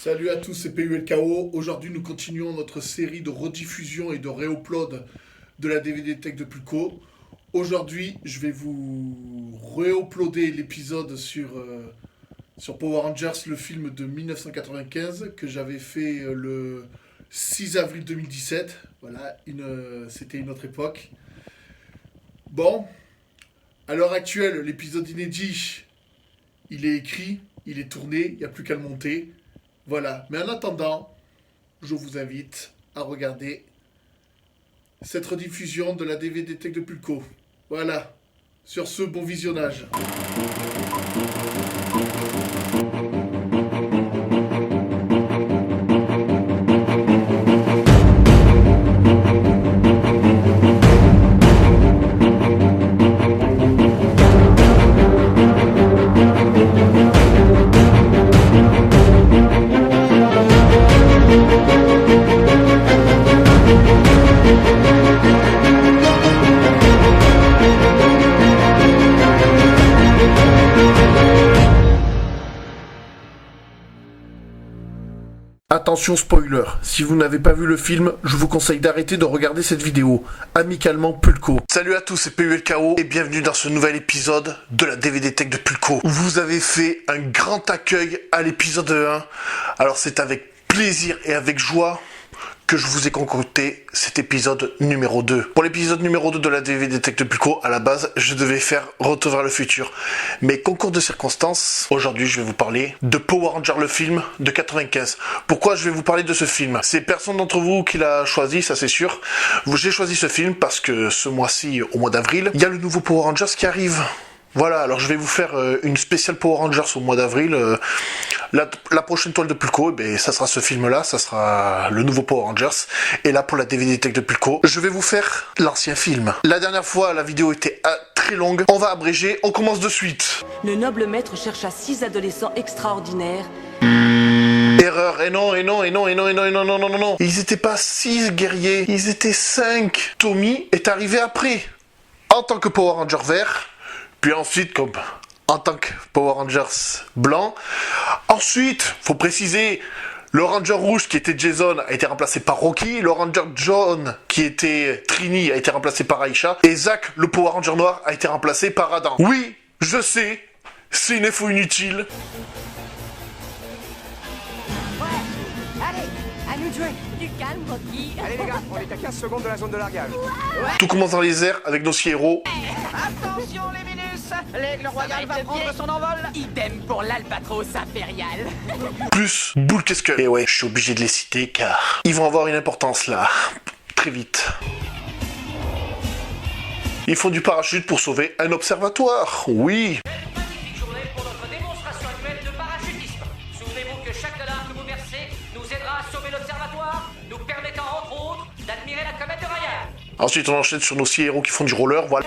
Salut à tous, c'est PULKO. Aujourd'hui, nous continuons notre série de rediffusion et de réupload de la DVD Tech de Pulco. Aujourd'hui, je vais vous réuploader l'épisode sur Power Rangers, le film de 1995 que j'avais fait le 6 avril 2017. Voilà, c'était une autre époque. Bon, à l'heure actuelle, l'épisode inédit, il est écrit, il est tourné, il n'y a plus qu'à le monter. Voilà, mais en attendant, je vous invite à regarder cette rediffusion de la DVD Tech de Pulco. Voilà, sur ce, bon visionnage. Attention spoiler, si vous n'avez pas vu le film, je vous conseille d'arrêter de regarder cette vidéo. Amicalement Pulco. Salut à tous, c'est PULKO et bienvenue dans ce nouvel épisode de la DVD Tech de Pulco. Vous avez fait un grand accueil à l'épisode 1, alors c'est avec plaisir et avec joie que je vous ai concocté cet épisode numéro 2. Pour l'épisode numéro 2 de la DVD Tech de Pulco, à la base, je devais faire Retour vers le futur. Mais concours de circonstances, aujourd'hui je vais vous parler de Power Rangers le film de 95. Pourquoi je vais vous parler de ce film? C'est personne d'entre vous qui l'a choisi, ça c'est sûr. J'ai choisi ce film parce que ce mois-ci, au mois d'avril, il y a le nouveau Power Rangers qui arrive. Voilà, alors je vais vous faire une spéciale Power Rangers au mois d'avril. La prochaine toile de Pulco, ça sera ce film-là, ça sera le nouveau Power Rangers. Et là, pour la DVD Tech de Pulco, je vais vous faire l'ancien film. La dernière fois, la vidéo était très longue. On va abréger, on commence de suite. Le noble maître chercha 6 adolescents extraordinaires. Erreur, et non. Ils étaient pas 6 guerriers, ils étaient 5. Tommy est arrivé après, en tant que Power Ranger vert. Puis ensuite, comme en tant que Power Rangers blanc. Ensuite, faut préciser, le Ranger rouge qui était Jason a été remplacé par Rocky. Le Ranger jaune qui était Trini a été remplacé par Aisha. Et Zach, le Power Ranger noir, a été remplacé par Adam. Oui, je sais, c'est une info inutile. Ouais, allez, à nous de jouer. Du calme, Rocky. Allez les gars, on est à 15 secondes de la zone de largage. Tout commence dans les airs avec nos 6 héros. Attention les minus, l'aigle royal va prendre son envol. Idem pour l'albatros impérial. Plus Boule Keskel. Et ouais, je suis obligé de les citer car ils vont avoir une importance là, très vite. Ils font du parachute pour sauver un observatoire, oui. Magnifique journée pour notre démonstration annuelle de parachutisme. Souvenez-vous que chaque dollar que vous versez nous aidera à sauver l'observatoire, nous permettant entre autres d'admirer la comète de Ryan. Ensuite on enchaîne sur nos 6 héros qui font du roller, voilà.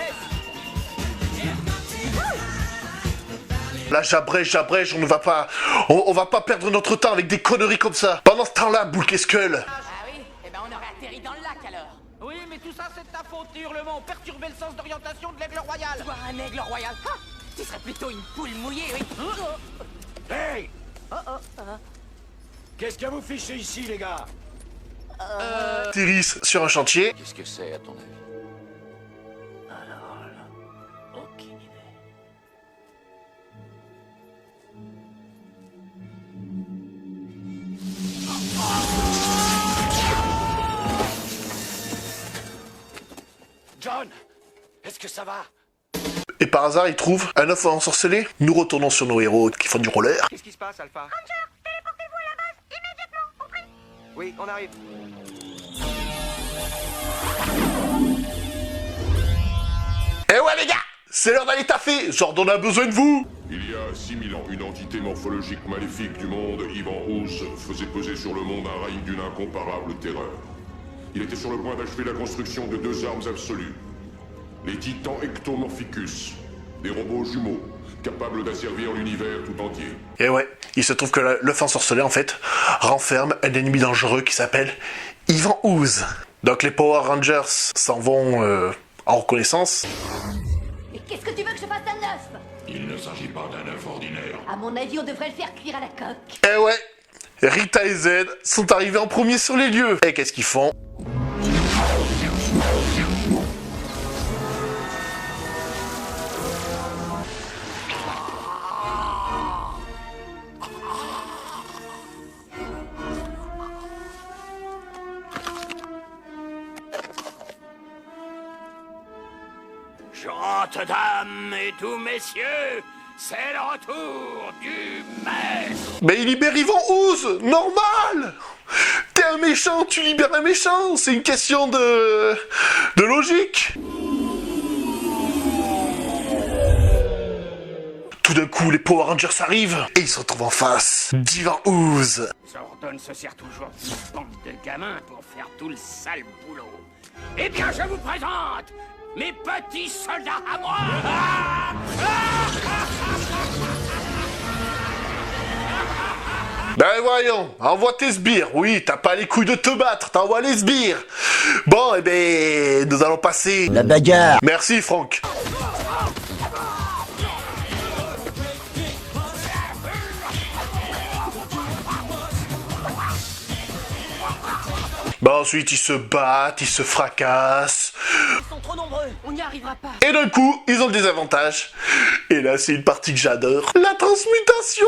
Là j'abrège, on va pas perdre notre temps avec des conneries comme ça. Pendant ce temps-là, Boule Keskel. Ah oui, eh ben on aurait atterri dans le lac alors. Oui, mais tout ça c'est de ta faute, tes hurlements ont perturbé le sens d'orientation de l'aigle royal. Toi, un aigle royal. Ah, tu serais plutôt une poule mouillée, oui. Hey, qu'est-ce que vous fichez ici les gars? Terris sur un chantier. Qu'est-ce que c'est, à ton avis? Aucune idée. John, est-ce que ça va? Et par hasard, il trouve un œuf ensorcelé. Nous retournons sur nos héros qui font du roller. Qu'est-ce qui se passe, Alpha? Ranger, téléportez-vous à la base, immédiatement, compris? Oui, on arrive. Eh ouais les gars, c'est l'heure d'aller taffer. Zordon a besoin de vous. Il y a 6000 ans, une entité morphologique maléfique du monde, Ivan Ooze, faisait peser sur le monde un règne d'une incomparable terreur. Il était sur le point d'achever la construction de 2 armes absolues. Les titans Ectomorphicus, des robots jumeaux, capables d'asservir l'univers tout entier. Et ouais, il se trouve que l'œuf ensorcelé, en fait, renferme un ennemi dangereux qui s'appelle Ivan Ooze. Donc les Power Rangers s'en vont en reconnaissance. Mais qu'est-ce que tu veux que je fasse d'un œuf? Il ne s'agit pas d'un œuf ordinaire. À mon avis, on devrait le faire cuire à la coque. Eh ouais, Rita et Zed sont arrivés en premier sur les lieux. Et qu'est-ce qu'ils font? Gentes dames et tous messieurs, c'est le retour du maître. Mais il libère Ivan Ooze, normal. T'es un méchant, tu libères un méchant, c'est une question de logique. Tout d'un coup, les Power Rangers arrivent et ils se retrouvent en face d'Ivan Ooze. Zordon se sert toujours d'une bande de gamins pour faire tout le sale boulot. Eh bien, je vous présente mes petits soldats à moi. Ben voyons, envoie tes sbires. Oui, t'as pas les couilles de te battre, t'envoies les sbires. Bon, eh ben, nous allons passer la bagarre. Merci, Franck. Bah ensuite ils se battent, ils se fracassent. Ils sont trop nombreux, on n'y arrivera pas. Et d'un coup, ils ont le désavantage. Et là, c'est une partie que j'adore. La transmutation.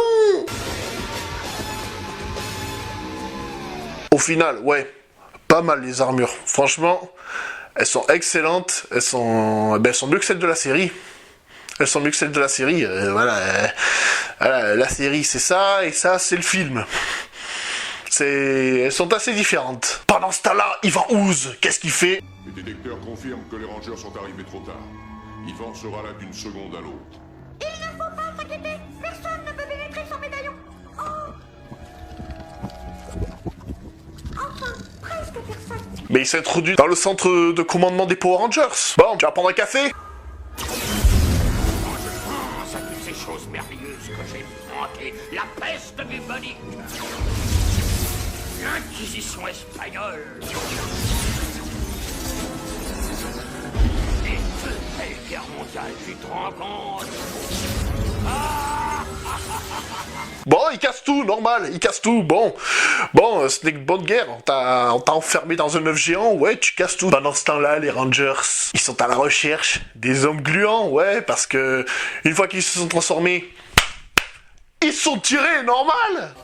Au final, ouais, pas mal les armures. Franchement, elles sont excellentes. Elles sont mieux que celles de la série. Elles sont mieux que celles de la série. Voilà, la série c'est ça et ça c'est le film. Elles sont assez différentes. Pendant ce temps-là, Ivan Ooze, qu'est-ce qu'il fait? Les détecteurs confirment que les Rangers sont arrivés trop tard. Ivan sera là d'une seconde à l'autre. Il ne faut pas s'inquiéter. Personne ne peut pénétrer son médaillon. Oh. Enfin, presque personne. Mais il s'est introduit dans le centre de commandement des Power Rangers. Bon, tu vas prendre un café? Quand je pense à toutes ces choses merveilleuses que j'ai inventées, la peste bubonique, l'Inquisition espagnole, les deux belles guerres mondiales, tu te rends compte? Bon, il casse tout, normal, il casse tout, bon, ce n'est que bonne guerre, on t'a enfermé dans un œuf géant, ouais, tu casses tout. Pendant ce temps-là, les Rangers, ils sont à la recherche des hommes gluants, ouais, parce que, une fois qu'ils se sont transformés, ils sont tirés, normal.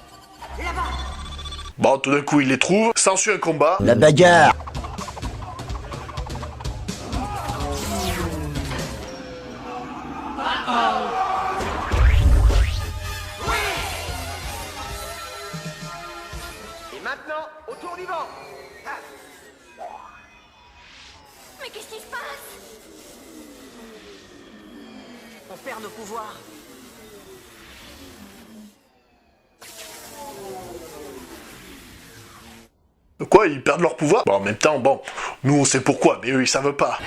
Bon, tout d'un coup, ils les trouvent, s'ensuit un combat. La bagarre. Maintenant, au tour du vent. Mais qu'est-ce qui se passe? On perd nos pouvoirs. Quoi, ils perdent leur pouvoir? Bon, en même temps, bon, nous on sait pourquoi, mais eux ils savent pas.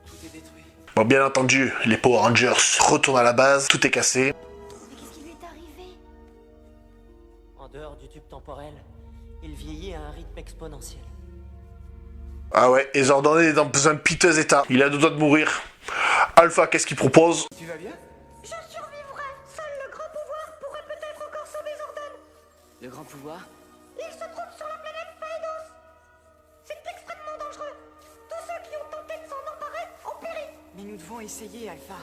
Tout est détruit. Bon, bien entendu, les Power Rangers retournent à la base, tout est cassé. Mais qu'est-ce qui lui est arrivé? En dehors du tube temporel, il vieillit à un rythme exponentiel. Ah ouais, et Zordon est dans un piteux état, il a deux doigts de mourir. Alpha, qu'est-ce qu'il propose? Tu vas bien? Je survivrai. Seul le grand pouvoir pourrait peut-être encore sauver Zordon. Le grand pouvoir? Il se trouve sur la planète Phaedos. C'est extrêmement dangereux. Tous ceux qui ont tenté de s'en emparer ont péri. Mais nous devons essayer, Alpha.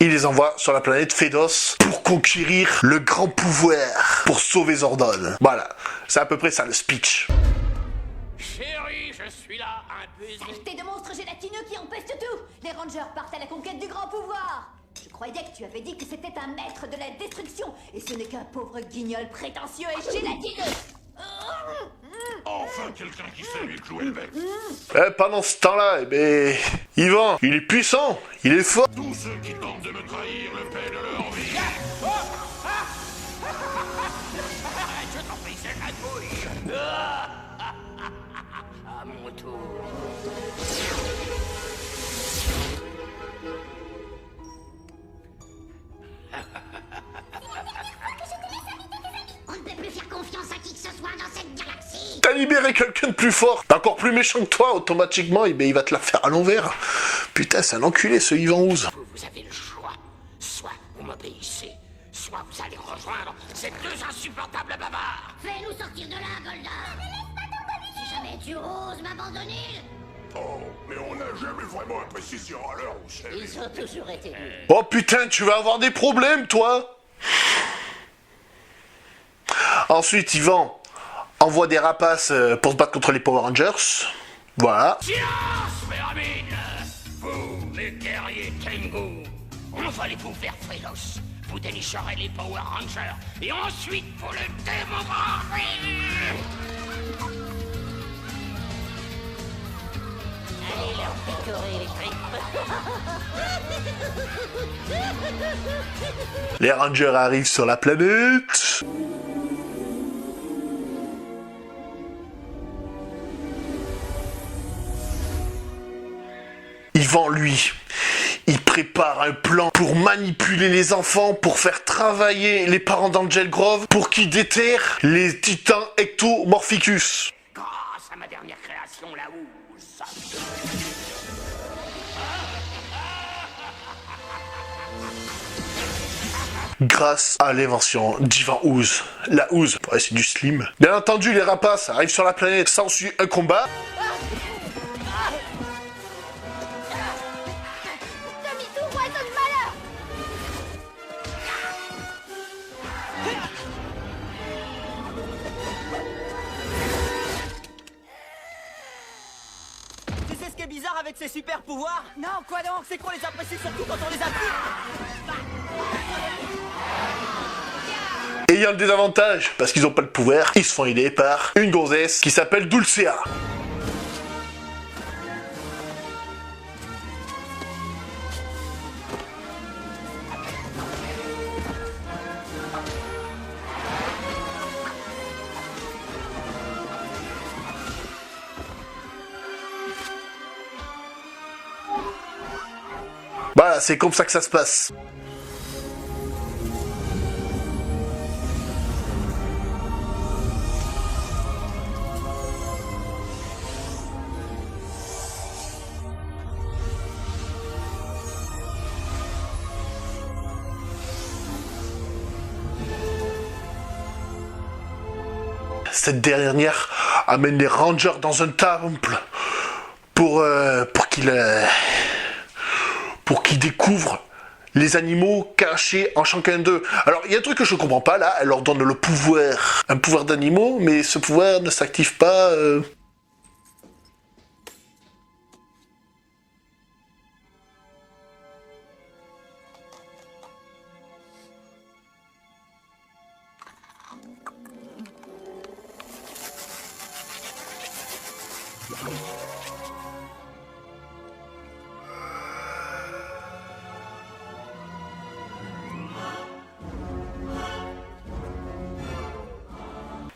Il les envoie sur la planète Phaedos pour conquérir le grand pouvoir, pour sauver Zordon. Voilà, c'est à peu près ça le speech. Chérie, je suis là, impuissant. Saleté de monstres gélatineux qui empestent tout. Les Rangers partent à la conquête du grand pouvoir. Je croyais que tu avais dit que c'était un maître de la destruction, et ce n'est qu'un pauvre guignol prétentieux et gélatineux. Enfin, quelqu'un qui sait lui clouer le bec. Pendant ce temps-là, Ivan, il est puissant, il est fort. Tous ceux qui tentent de me trahir le paient de leur vie. Je t'en prie, c'est la douille. À mon tour. On ne peut plus faire confiance à qui que ce soit dans cette galaxie. T'as libéré quelqu'un de plus fort, d'encore plus méchant que toi, automatiquement, il va te la faire à l'envers. Putain, c'est un enculé ce Ivan Ooze. Vous avez le choix. Soit vous m'obéissez, soit vous allez rejoindre ces deux insupportables bavards. Fais-nous sortir de là, Golda. Si jamais tu oses m'abandonner... Oh, mais on n'a jamais vraiment apprécié ces râleurs, vous savez. Ils ont toujours été doux. Oh putain, tu vas avoir des problèmes, toi. Ensuite, Ivan envoie des rapaces pour se battre contre les Power Rangers. Voilà. Silence, Méramine. Vous, les guerriers Tengu, on va les vous faire féroces. Vous dénicherez les Power Rangers et ensuite vous les démographiez. Allez leur picorer les tripes. Les Rangers arrivent sur la planète. Ivan, lui, il prépare un plan pour manipuler les enfants, pour faire travailler les parents d'Angel Grove, pour qu'ils déterrent les titans Ectomorphicus. Grâce à ma dernière création, la housse. Grâce à l'invention d'Ivan Ooze. La Ooze, ouais, c'est du slim. Bien entendu, les rapaces arrivent sur la planète, s'ensuit un combat. Demi-tour, oiseau de malheur. Tu sais ce qui est bizarre avec ces super pouvoirs? Non, quoi donc? C'est qu'on les apprécie surtout quand on les applique. Et il y a le désavantage, parce qu'ils ont pas le pouvoir, ils se font aider par une gonzesse qui s'appelle Dulcea. Voilà, c'est comme ça que ça se passe. Cette dernière amène les Rangers dans un temple pour qu'ils découvrent les animaux cachés en chacun d'eux. Alors, il y a un truc que je comprends pas, là. Elle leur donne le pouvoir, un pouvoir d'animaux, mais ce pouvoir ne s'active pas...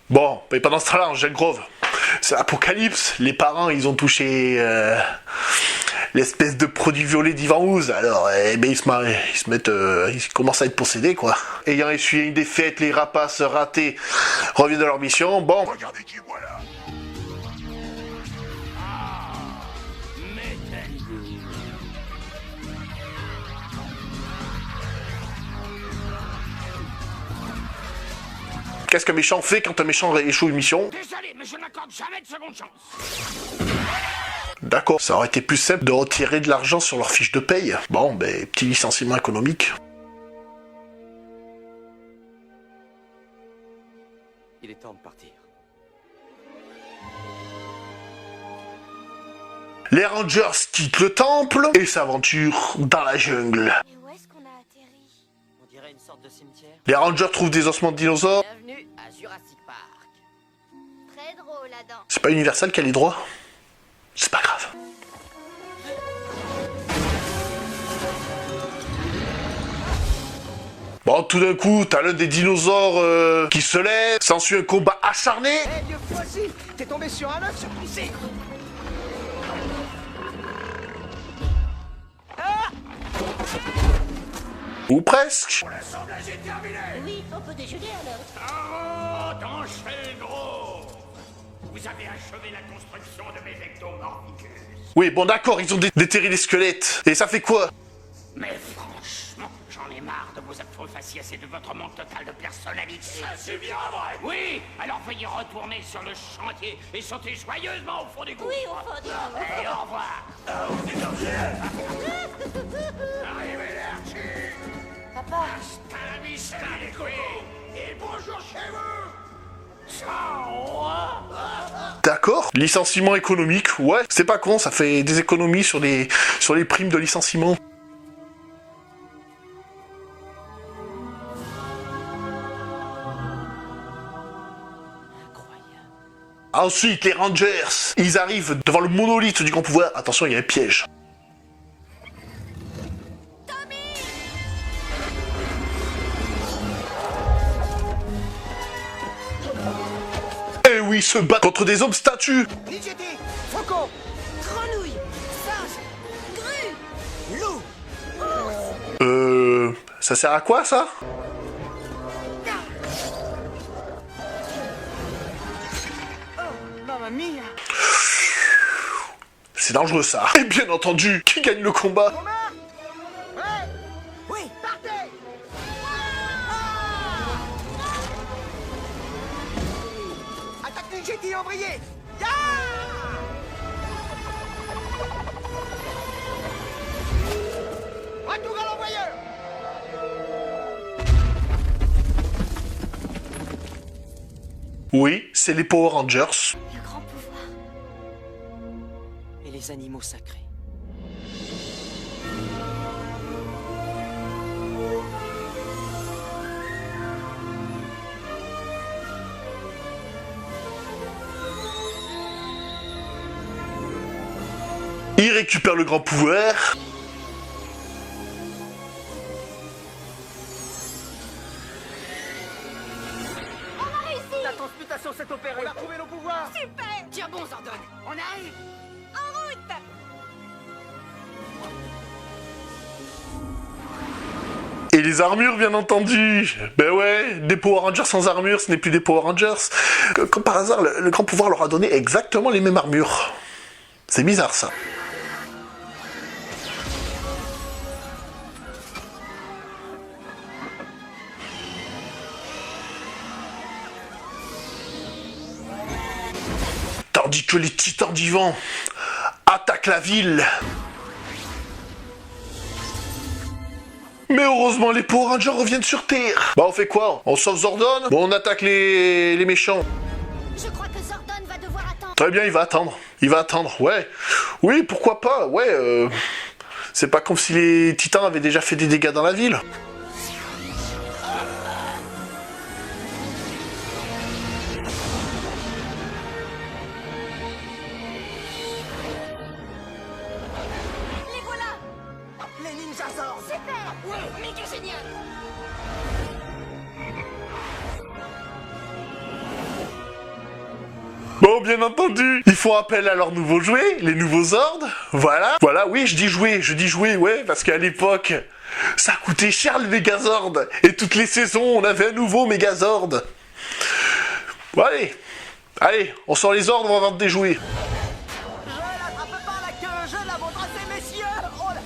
Bon, mais pendant ce temps-là, Angel Grove, c'est l'apocalypse. Les parents, ils ont touché l'espèce de produit violet d'Ivan Ooze. Alors, ils commencent à être possédés, quoi. Ayant essuyé une défaite, les rapaces ratés reviennent de leur mission. Bon. Regardez qui voilà. Qu'est-ce qu'un méchant fait quand un méchant échoue une mission? Désolé, mais je n'accorde jamais de seconde chance. D'accord, ça aurait été plus simple de retirer de l'argent sur leur fiche de paye. Bon, ben, petit licenciement économique. Il est temps de partir. Les Rangers quittent le temple et s'aventurent dans la jungle. Mais où est-ce qu'on a atterri? On dirait une sorte de cimetière. Les Rangers trouvent des ossements de dinosaures. Bienvenue à Jurassic Park. Très drôle, Adam. C'est pas Universal qui a les droits? C'est pas grave. Bon, tout d'un coup, t'as l'un des dinosaures qui se lève, s'ensuit un combat acharné. Eh, vieux fossile, t'es tombé sur un œuf surpoussé. Ou presque. L'assemblage est terminé. Oui, on peut déjeuner alors. Bravo, d'Angel Grove. Vous avez achevé la construction de mes ectomorphicus. Oui, bon d'accord, ils ont déterré les squelettes. Et ça fait quoi? Mais franchement, j'en ai marre de vos affreux faciès et de votre manque total de personnalité. Ça, c'est bien vrai. Oui, alors veuillez retourner sur le chantier et sauter joyeusement au fond du gouffre. Oui, au fond du gouffre. Et au revoir. Arrivederci. Papa. Hasta la vista, les couilles. Et bonjour chez vous. Ciao. D'accord. Licenciement économique, ouais, c'est pas con, ça fait des économies sur les primes de licenciement. Ensuite, les Rangers, ils arrivent devant le monolithe du grand pouvoir. Attention, il y a un piège. Eh oui, se battent contre des hommes statues. Ligeti, faucon, grenouille, singe, grue, loup. Ça sert à quoi, ça? Mamma mia. C'est dangereux, ça. Et bien entendu, qui gagne le combat? Oui, partez. Attaque Ligeti, embrayé. Retour à l'envoyeur. Oui, c'est les Power Rangers. Le grand pouvoir. Et les animaux sacrés. Ils récupèrent le grand pouvoir. La transmutation s'est opérée. On a trouvé nos pouvoirs. Super. Tiens bon, Zordon. On arrive. En route. Et les armures, bien entendu. Ben ouais, des Power Rangers sans armure, ce n'est plus des Power Rangers. Comme par hasard, le grand pouvoir leur a donné exactement les mêmes armures. C'est bizarre, ça. Tandis que les titans d'Ivan attaquent la ville. Mais heureusement, les Power Rangers reviennent sur Terre. Bah, on fait quoi? On sauve Zordon? Bon, on attaque les méchants. Je crois que Zordon va devoir attendre. Très bien, il va attendre. Il va attendre, ouais. Oui, pourquoi pas, ouais. C'est pas comme si les titans avaient déjà fait des dégâts dans la ville. Les voilà. Les ninjas Zord. Super. Ouais, méga génial. Bon, bien entendu, ils font appel à leurs nouveaux jouets, les nouveaux Zords. Voilà. Voilà, oui, je dis jouer, ouais, parce qu'à l'époque, ça coûtait cher le Megazord. Et toutes les saisons, on avait un nouveau Megazord. Bon, allez, on sort les ordres, on va vendre des jouets. Je l'attrape par la queue, je la montre à ces messieurs. Oh là.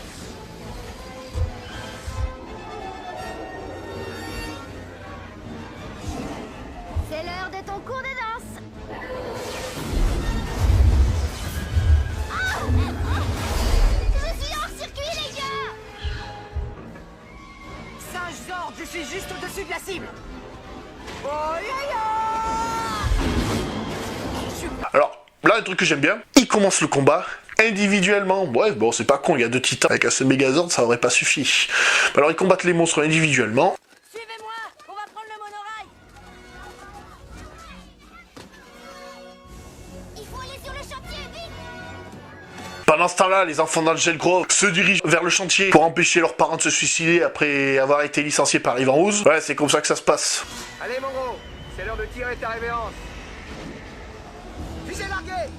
C'est l'heure de ton cours de danse. Je suis hors circuit, les gars. Singe Zord, je suis juste au-dessus de la cible. Oh ya Alors, là, un truc que j'aime bien, ils commencent le combat individuellement. Ouais, bon, c'est pas con, il y a 2 titans. Avec un seul Megazord, ça aurait pas suffi. Alors, ils combattent les monstres individuellement. Suivez-moi, on va prendre le monorail. Il faut aller sur le chantier, vite. Pendant ce temps-là, les enfants d'Angel Grove se dirigent vers le chantier pour empêcher leurs parents de se suicider après avoir été licenciés par Ivan Ooze. Ouais, c'est comme ça que ça se passe. Allez mon gros, c'est l'heure de tirer ta révérence. Fusée larguée.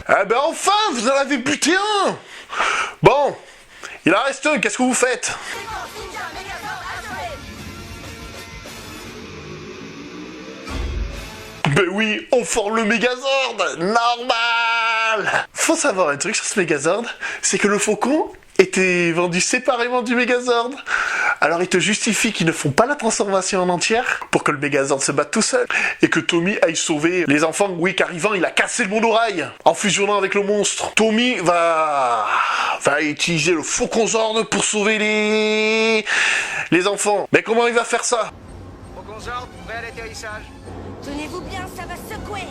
Eh ben enfin, vous en avez buté un. Bon, il en reste un, qu'est-ce que vous faites? Ben oui, on forme le Megazord. Normal. Faut savoir un truc sur ce Megazord, c'est que le Faucon était vendu séparément du Megazord. Alors ils te justifient qu'ils ne font pas la transformation en entière pour que le Megazord se batte tout seul et que Tommy aille sauver les enfants. Oui, car Ivan, il a cassé le monde oraille en fusionnant avec le monstre. Tommy va utiliser le Fauconzord pour sauver les enfants. Mais comment il va faire ça? Fauconzord, prêt à l'atterrissage. Tenez-vous bien, ça va secouer.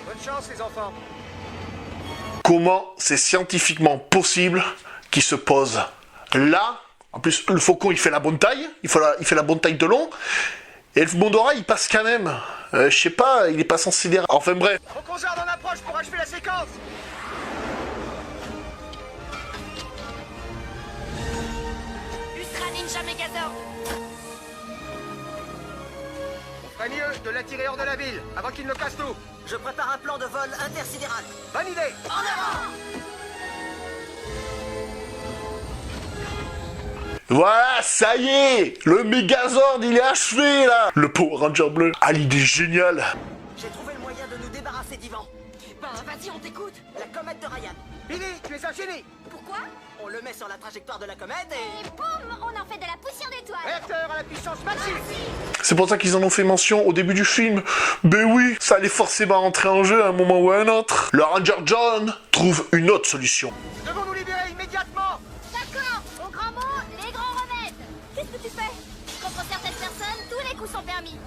Bonne chance, les enfants. Comment c'est scientifiquement possible qu'il se pose là? En plus, le Faucon, il fait la bonne taille. Il fait la bonne taille de long. Et le monde oraille, il passe quand même. Je sais pas, il est pas censé déraper. Enfin bref. Fauconzord en approche pour achever la séquence. Ultra Ninja Megazord. On ferait mieux de l'attirer hors de la ville, avant qu'il ne casse tout. Je prépare un plan de vol intersidéral. Bonne idée. En avant. Voilà, ça y est. Le Megazord, il est achevé, là. Le Power Ranger bleu. Ah, l'idée géniale. J'ai trouvé le moyen de nous débarrasser d'Ivan. Ben, vas-y, on t'écoute. La comète de Ryan. Billy, tu es un génie. Pourquoi? On le met sur la trajectoire de la comète et... Et boum, on en fait de la poussière d'étoiles. Réacteur à la puissance massive. C'est pour ça qu'ils en ont fait mention au début du film. Ben oui, ça allait forcément rentrer en jeu à un moment ou à un autre. Le Ranger John trouve une autre solution. Nous devons nous libérer immédiatement. D'accord, au grand mot, les grands remèdes. Qu'est-ce que tu fais? Contre certaines personnes, tous les coups sont permis.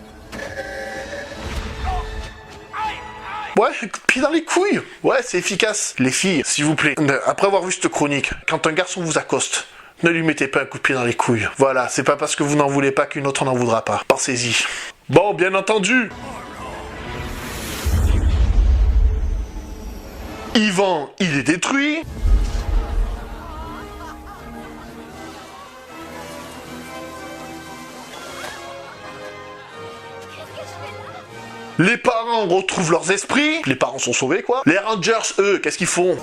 Ouais, un coup de pied dans les couilles. Ouais, c'est efficace. Les filles, s'il vous plaît, après avoir vu cette chronique, quand un garçon vous accoste, ne lui mettez pas un coup de pied dans les couilles. Voilà, c'est pas parce que vous n'en voulez pas qu'une autre n'en voudra pas. Pensez-y. Bon, bien entendu. Ivan, il est détruit. Les parents retrouvent leurs esprits. Les parents sont sauvés, quoi. Les Rangers, eux, qu'est-ce qu'ils font?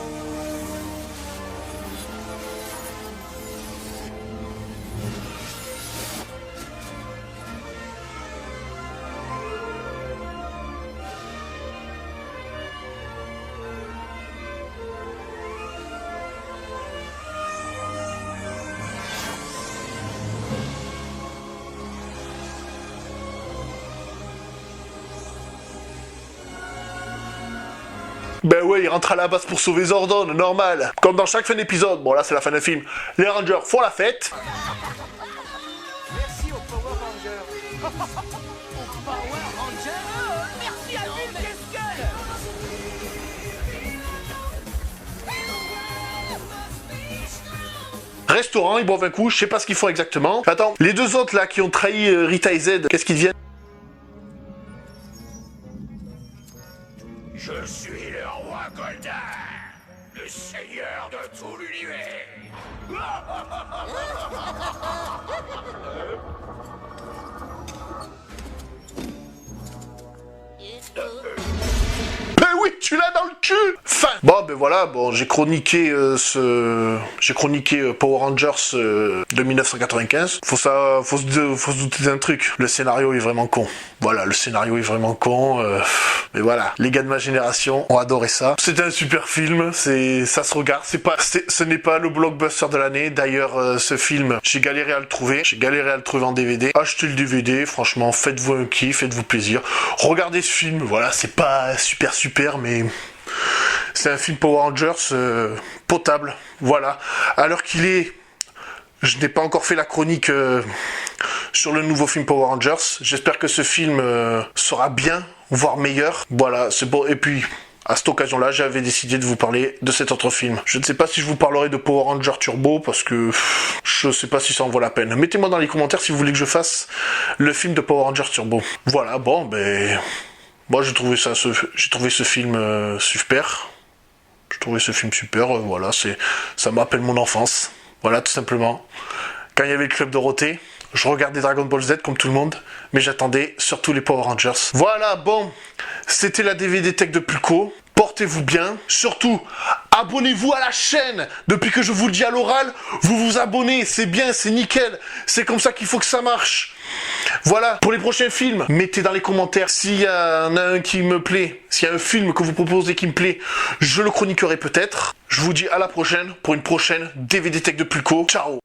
Ben ouais, ils rentrent à la base pour sauver Zordon, normal. Comme dans chaque fin d'épisode, bon là c'est la fin d'un film, les Rangers font la fête. Merci au Power Ranger. Au Power Ranger. Merci à Bill Keskel. Restaurant, ils boivent un coup, je sais pas ce qu'ils font exactement. Attends, les deux autres là qui ont trahi Rita et Z, qu'est-ce qu'ils deviennent? Je suis le roi Goldar, le seigneur de tout l'univers. Ben oui, tu l'as dans le cul. Fin. Bon ben voilà, bon j'ai chroniqué Power Rangers de 1995. Faut se douter d'un truc. Le scénario est vraiment con. Voilà, le scénario est vraiment con. Mais voilà, les gars de ma génération ont adoré ça. C'était un super film. Ça se regarde. Ce n'est pas le blockbuster de l'année. D'ailleurs, ce film, j'ai galéré à le trouver. J'ai galéré à le trouver en DVD. Achetez le DVD. Franchement, faites-vous un kiff, faites-vous plaisir. Regardez ce film. Voilà, c'est pas super, mais c'est un film Power Rangers potable. Voilà. Alors qu'il est, je n'ai pas encore fait la chronique sur le nouveau film Power Rangers. J'espère que ce film sera bien, voire meilleur. Voilà, c'est bon. Et puis, à cette occasion-là, j'avais décidé de vous parler de cet autre film. Je ne sais pas si je vous parlerai de Power Ranger Turbo, parce que je ne sais pas si ça en vaut la peine. Mettez-moi dans les commentaires si vous voulez que je fasse le film de Power Ranger Turbo. Voilà, bon, ben... Moi, j'ai trouvé ce film super. J'ai trouvé ce film super, voilà, ça me rappelle mon enfance. Voilà, tout simplement. Quand il y avait le Club Dorothée, je regardais Dragon Ball Z comme tout le monde, mais j'attendais surtout les Power Rangers. Voilà, bon, c'était la DVD Tech de Pulco. Portez portez-vous bien. Surtout, abonnez-vous à la chaîne. Depuis que je vous le dis à l'oral, vous vous abonnez, c'est bien, c'est nickel. C'est comme ça qu'il faut que ça marche. Voilà, pour les prochains films, mettez dans les commentaires s'il y en a un qui me plaît, s'il y a un film que vous proposez qui me plaît, je le chroniquerai peut-être. Je vous dis à la prochaine pour une prochaine DVD Tech de Pulco. Ciao.